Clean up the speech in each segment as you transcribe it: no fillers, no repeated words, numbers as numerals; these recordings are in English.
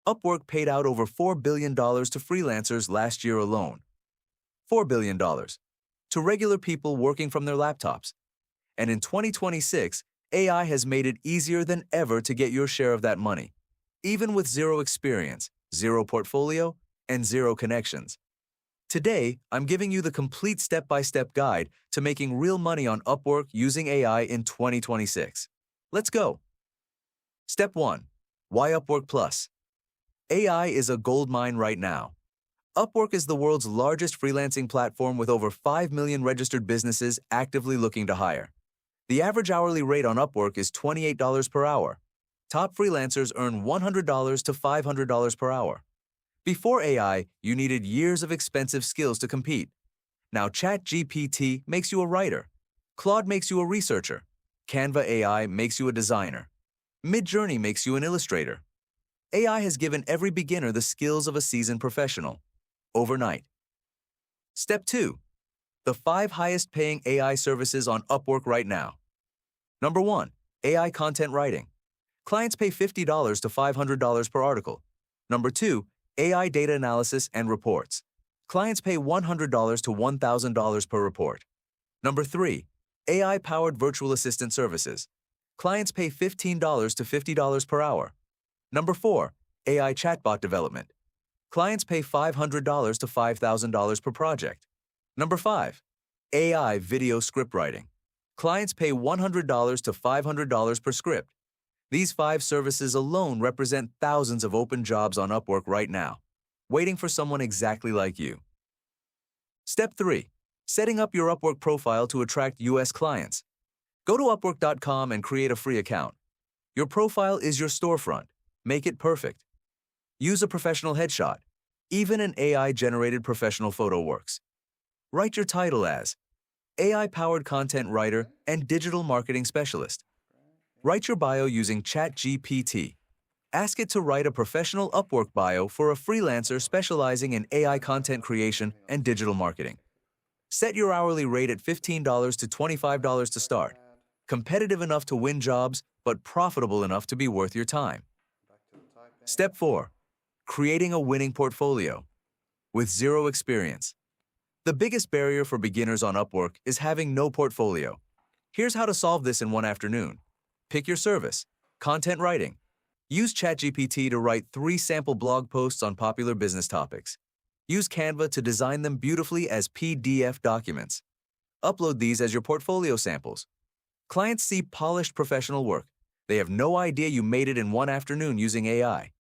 Upwork paid out over $4 billion to freelancers last year alone. $4 billion to regular people working from their laptops. And in 2026, AI has made it easier than ever to get your share of that money, even with zero experience, zero portfolio, and zero connections. Today, I'm giving you the complete step-by-step guide to making real money on Upwork using AI in 2026. Let's go. Step 1. Why Upwork Plus? AI is a goldmine right now. Upwork is the world's largest freelancing platform with over 5 million registered businesses actively looking to hire. The average hourly rate on Upwork is $28 per hour. Top freelancers earn $100 to $500 per hour. Before AI, you needed years of expensive skills to compete. Now ChatGPT makes you a writer. Claude makes you a researcher. Canva AI makes you a designer. Midjourney makes you an illustrator. AI has given every beginner the skills of a seasoned professional. Overnight. Step 2. The 5 highest paying AI services on Upwork right now. Number 1. AI content writing. Clients pay $50 to $500 per article. Number 2. AI data analysis and reports. Clients pay $100 to $1,000 per report. Number 3. AI-powered virtual assistant services. Clients pay $15 to $50 per hour. Number 4. AI chatbot development. Clients pay $500 to $5,000 per project. Number 5. AI video script writing. Clients pay $100 to $500 per script. These 5 services alone represent thousands of open jobs on Upwork right now, waiting for someone exactly like you. Step 3. Setting up your Upwork profile to attract US clients. Go to Upwork.com and create a free account. Your profile is your storefront. Make it perfect. Use a professional headshot. Even an AI-generated professional photo works. Write your title as AI-powered content writer and digital marketing specialist. Write your bio using ChatGPT. Ask it to write a professional Upwork bio for a freelancer specializing in AI content creation and digital marketing. Set your hourly rate at $15 to $25 to start. Competitive enough to win jobs, but profitable enough to be worth your time. Step 4. Creating a winning portfolio. With zero experience. The biggest barrier for beginners on Upwork is having no portfolio. Here's how to solve this in one afternoon. Pick your service. Content writing. Use ChatGPT to write 3 sample blog posts on popular business topics. Use Canva to design them beautifully as PDF documents. Upload these as your portfolio samples. Clients see polished professional work. They have no idea you made it in one afternoon using AI.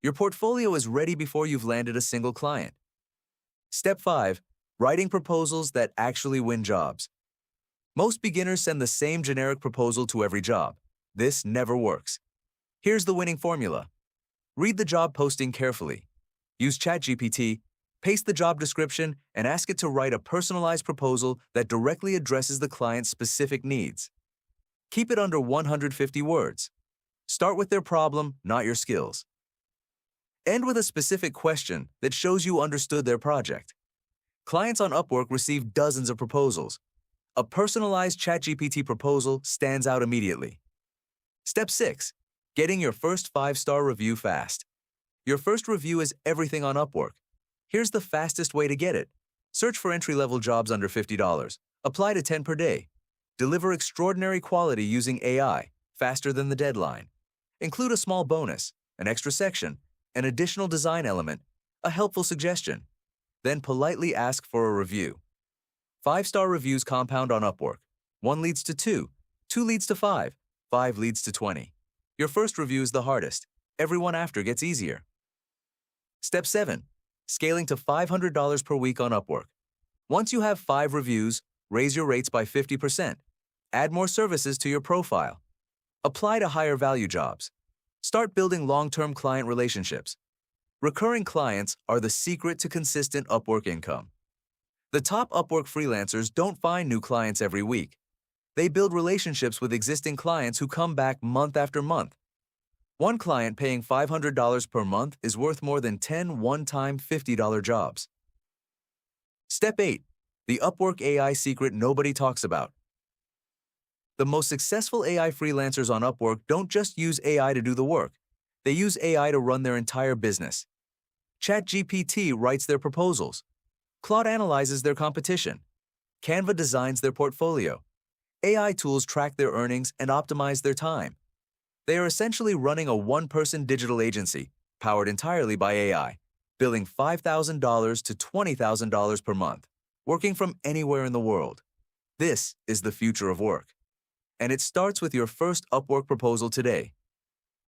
Your portfolio is ready before you've landed a single client. Step 5. Writing proposals that actually win jobs. Most beginners send the same generic proposal to every job. This never works. Here's the winning formula. Read the job posting carefully. Use ChatGPT, paste the job description, and ask it to write a personalized proposal that directly addresses the client's specific needs. Keep it under 150 words. Start with their problem, not your skills. End with a specific question that shows you understood their project. Clients on Upwork receive dozens of proposals. A personalized ChatGPT proposal stands out immediately. Step 6. Getting your first 5-star review fast. Your first review is everything on Upwork. Here's the fastest way to get it. Search for entry-level jobs under $50. Apply to 10 per day. Deliver extraordinary quality using AI, faster than the deadline. Include a small bonus, an extra section, an additional design element, a helpful suggestion. Then politely ask for a review. 5-star reviews compound on Upwork. 1 leads to 2, 2 leads to 5, 5 leads to 20. Your first review is the hardest. Everyone after gets easier. Step 7. Scaling to $500 per week on Upwork. Once you have 5 reviews, raise your rates by 50%. Add more services to your profile. Apply to higher value jobs. Start building long-term client relationships. Recurring clients are the secret to consistent Upwork income. The top Upwork freelancers don't find new clients every week. They build relationships with existing clients who come back month after month. One client paying $500 per month is worth more than 10 one-time $50 jobs. Step 8. The Upwork AI secret nobody talks about. The most successful AI freelancers on Upwork don't just use AI to do the work. They use AI to run their entire business. ChatGPT writes their proposals. Claude analyzes their competition. Canva designs their portfolio. AI tools track their earnings and optimize their time. They are essentially running a one-person digital agency, powered entirely by AI, billing $5,000 to $20,000 per month, working from anywhere in the world. This is the future of work. And it starts with your first Upwork proposal today.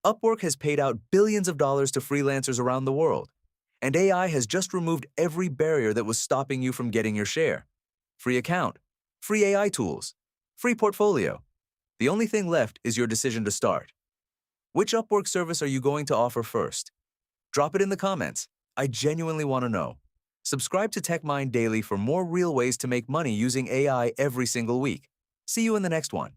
Upwork has paid out billions of dollars to freelancers around the world, and AI has just removed every barrier that was stopping you from getting your share. Free account, free AI tools, free portfolio. The only thing left is your decision to start. Which Upwork service are you going to offer first? Drop it in the comments. I genuinely want to know. Subscribe to TechMind Daily for more real ways to make money using AI every single week. See you in the next one.